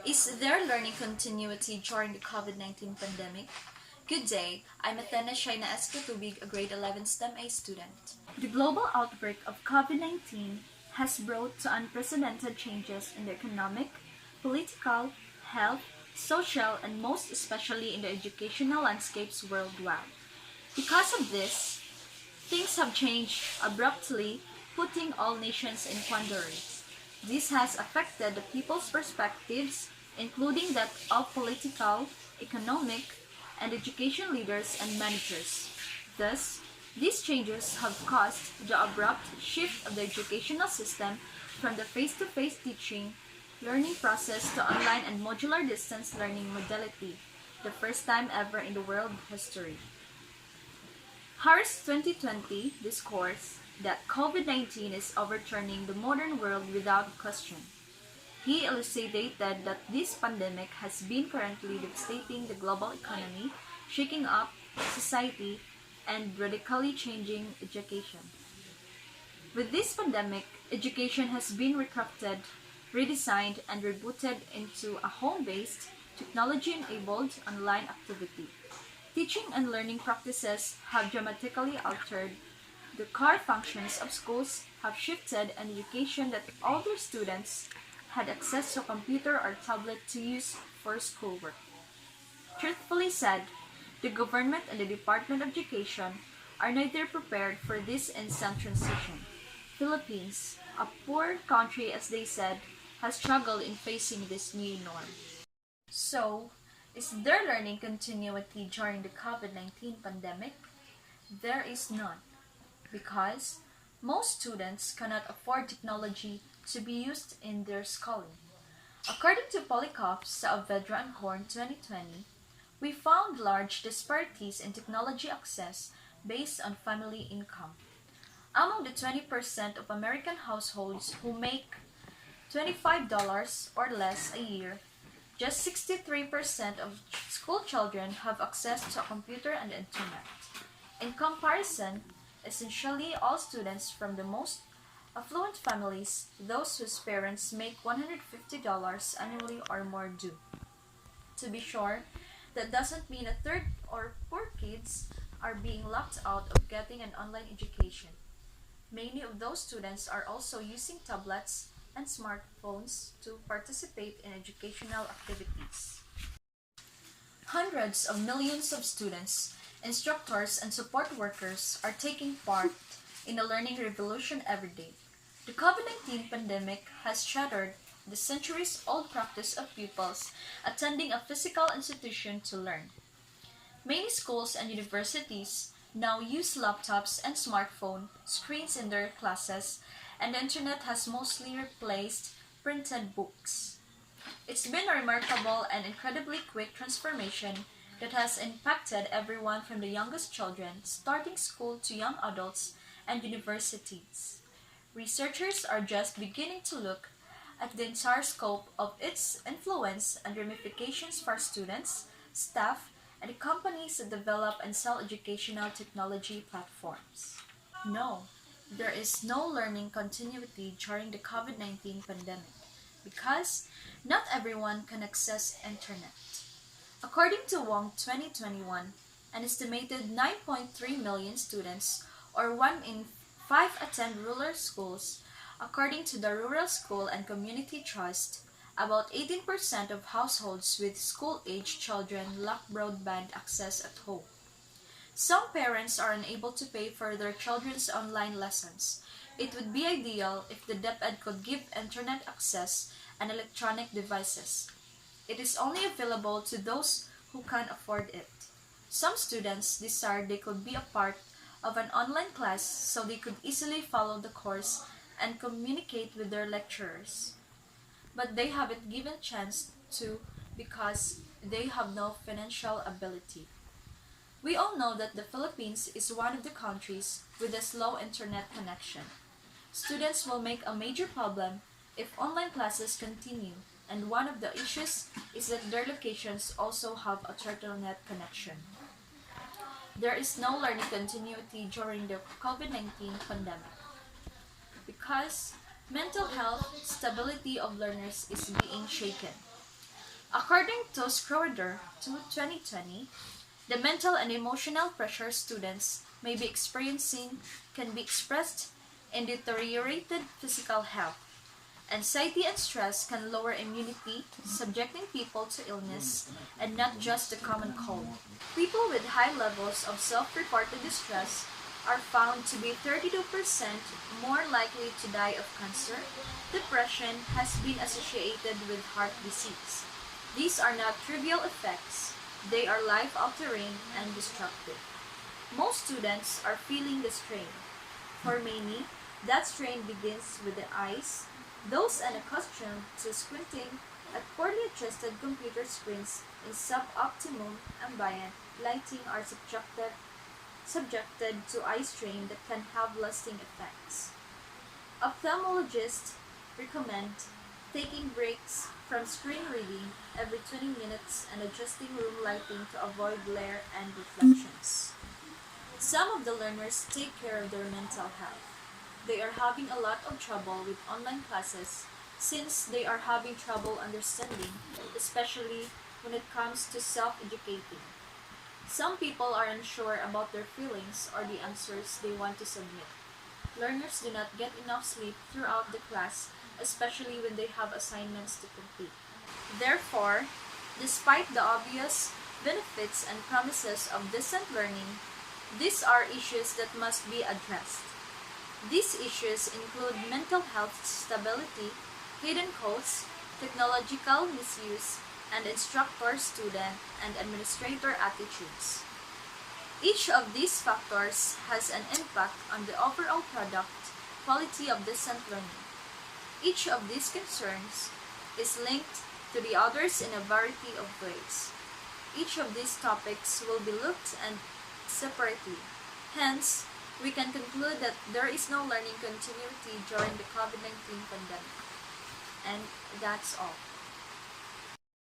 Is there learning continuity during the COVID-19 pandemic? Good day, I'm Athena Shaina Catubig, a grade 11 STEM A student. The global outbreak of COVID-19 has brought to unprecedented changes in the economic, political, health, social, and most especially in the educational landscapes worldwide. Because of this, things have changed abruptly, putting all nations in quandary. This has affected the people's perspectives, including that of political, economic, and education leaders and managers. Thus, these changes have caused the abrupt shift of the educational system from the face-to-face teaching learning process to online and modular distance learning modality, the first time ever in the world history. Harris 2020 discourse that COVID-19 is overturning the modern world without question. He elucidated that this pandemic has been currently devastating the global economy, shaking up society, and radically changing education. With this pandemic, education has been recrafted, redesigned, and rebooted into a home-based, technology-enabled online activity. Teaching and learning practices have dramatically altered. The core functions of schools have shifted, and education that older students had access to a computer or tablet to use for schoolwork. Truthfully said, the government and the Department of Education are neither prepared for this instant transition. Philippines, a poor country as they said, has struggled in facing this new norm. So, is there learning continuity during the COVID-19 pandemic? There is none, because most students cannot afford technology to be used in their schooling. According to Polycop's Saavedra and Horn 2020, we found large disparities in technology access based on family income. Among the 20% of American households who make $25 or less a year, just 63% of school children have access to a computer and the internet. In comparison, essentially all students from the most affluent families, those whose parents make $150 annually or more, do. To be sure, that doesn't mean a third or poor kids are being locked out of getting an online education. Many of those students are also using tablets and smartphones to participate in educational activities. Hundreds of millions of students, instructors, and support workers are taking part in the learning revolution every day. The COVID-19 pandemic has shattered the centuries-old practice of pupils attending a physical institution to learn. Many schools and universities now use laptops and smartphone screens in their classes, and the internet has mostly replaced printed books. It's been a remarkable and incredibly quick transformation that has impacted everyone from the youngest children starting school to young adults and universities. Researchers are just beginning to look at the entire scope of its influence and ramifications for students, staff, and the companies that develop and sell educational technology platforms. No, there is no learning continuity during the COVID-19 pandemic because not everyone can access internet. According to Wong 2021, an estimated 9.3 million students, or 1 in 5, attend rural schools. According to the Rural School and Community Trust, about 18% of households with school-age children lack broadband access at home. Some parents are unable to pay for their children's online lessons. It would be ideal if the DepEd could give internet access and electronic devices. It is only available to those who can afford it. Some students desire they could be a part of an online class so they could easily follow the course and communicate with their lecturers. But they haven't given a chance to because they have no financial ability. We all know that the Philippines is one of the countries with a slow internet connection. Students will make a major problem if online classes continue, and one of the issues is that their locations also have a turtlenet connection. There is no learning continuity during the COVID-19 pandemic because mental health stability of learners is being shaken. According to Schroeder to 2020, the mental and emotional pressure students may be experiencing can be expressed in deteriorated physical health. Anxiety and stress can lower immunity, subjecting people to illness, and not just the common cold. People with high levels of self-reported distress are found to be 32% more likely to die of cancer. Depression has been associated with heart disease. These are not trivial effects, they are life-altering and destructive. Most students are feeling the strain. For many, that strain begins with the eyes. Those unaccustomed to squinting at poorly adjusted computer screens in suboptimum ambient lighting are subjected to eye strain that can have lasting effects. Ophthalmologists recommend taking breaks from screen reading every 20 minutes and adjusting room lighting to avoid glare and reflections. Some of the learners take care of their mental health. They are having a lot of trouble with online classes since they are having trouble understanding, especially when it comes to self-educating. Some people are unsure about their feelings or the answers they want to submit. Learners do not get enough sleep throughout the class, especially when they have assignments to complete. Therefore, despite the obvious benefits and promises of distant learning, these are issues that must be addressed. These issues include mental health stability, hidden costs, technological misuse, and instructor, student, and administrator attitudes. Each of these factors has an impact on the overall product quality of distant learning. Each of these concerns is linked to the others in a variety of ways. Each of these topics will be looked at separately. Hence, we can conclude that there is no learning continuity during the COVID-19 pandemic. And that's all.